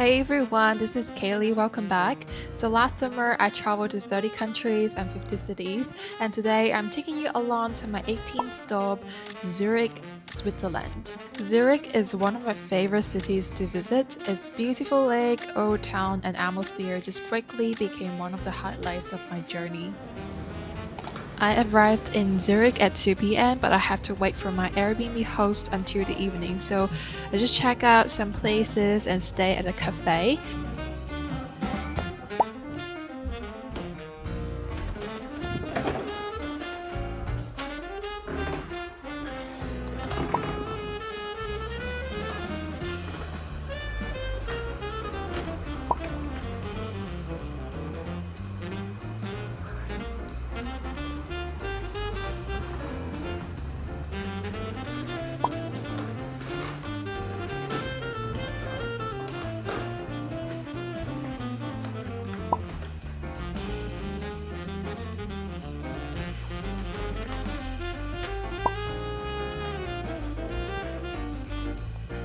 Hey everyone, this is Kaylee. Welcome back. So last summer I traveled to 30 countries and 50 cities, and today I'm taking you along to my 18th stop, Zurich, Switzerland. Zurich is one of my favorite cities to visit. Its beautiful lake, old town, and atmosphere just quickly became one of the highlights of my journey. I arrived in Zurich at 2 p.m, but I have to wait for my Airbnb host until the evening, so I just check out some places and stay at a cafe.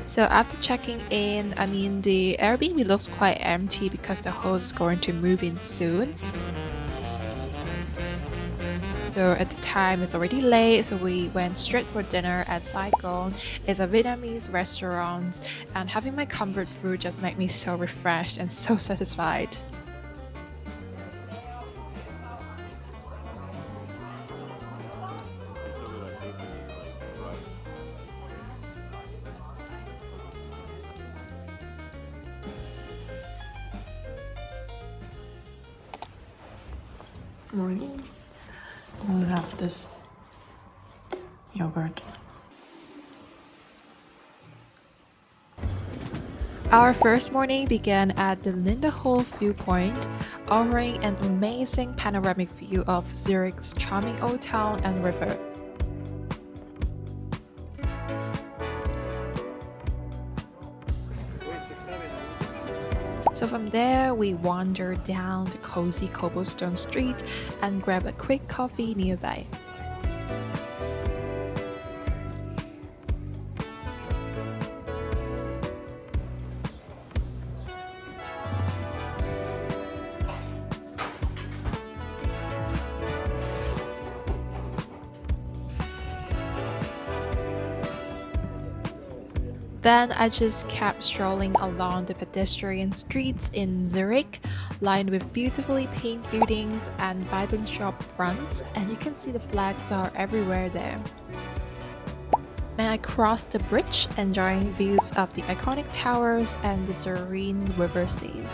So after checking in, the Airbnb looks quite empty because the host is going to move in soon. So at the time it's already late, so we went straight for dinner at Saigon. It's a Vietnamese restaurant, and having my comfort food just made me so refreshed and so satisfied. Morning. We'll have this yogurt. Our first morning began at the Lindenhof viewpoint, offering an amazing panoramic view of Zurich's charming old town and river. So from there, we wandered down the cozy cobblestone street and grabbed a quick coffee nearby. Then I just kept strolling along the pedestrian streets in Zurich, lined with beautifully painted buildings and vibrant shop fronts, and you can see the flags are everywhere there. And I crossed the bridge, enjoying views of the iconic towers and the serene river scene.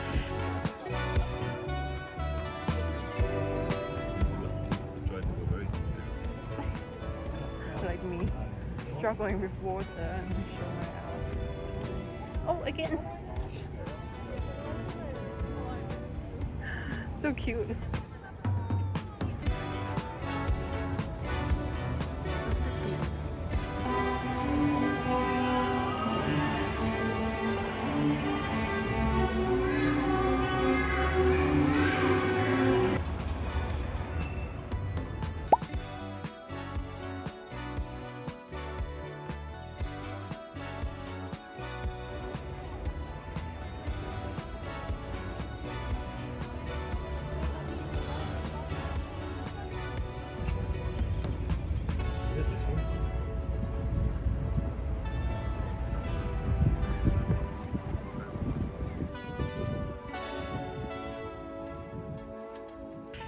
Like me, struggling with water and show my house. Oh, again! So cute. The city.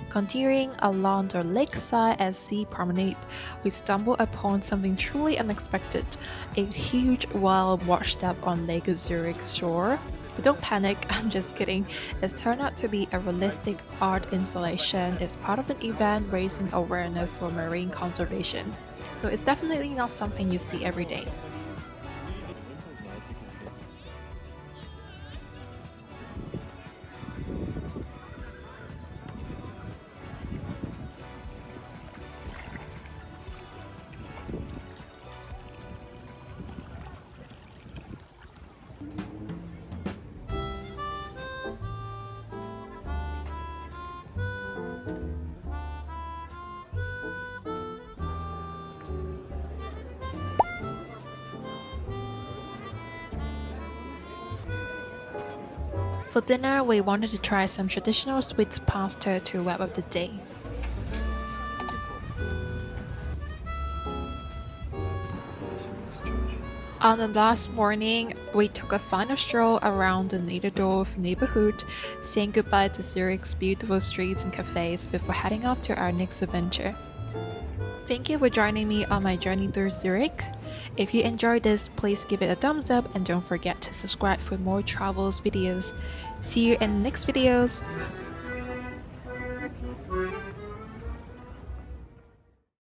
Continuing along the lakeside at Sea Promenade, we stumbled upon something truly unexpected, a huge whale washed up on Lake Zurich's shore. But don't panic, I'm just kidding. It's turned out to be a realistic art installation. It's part of an event raising awareness for marine conservation. So it's definitely not something you see every day. For dinner, we wanted to try some traditional sweet pasta to wrap up the day. On the last morning, we took a final stroll around the Niederdorf neighborhood, saying goodbye to Zurich's beautiful streets and cafes before heading off to our next adventure. Thank you for joining me on my journey through Zurich. If you enjoyed this, please give it a thumbs up and don't forget to subscribe for more travels videos. See you in the next videos!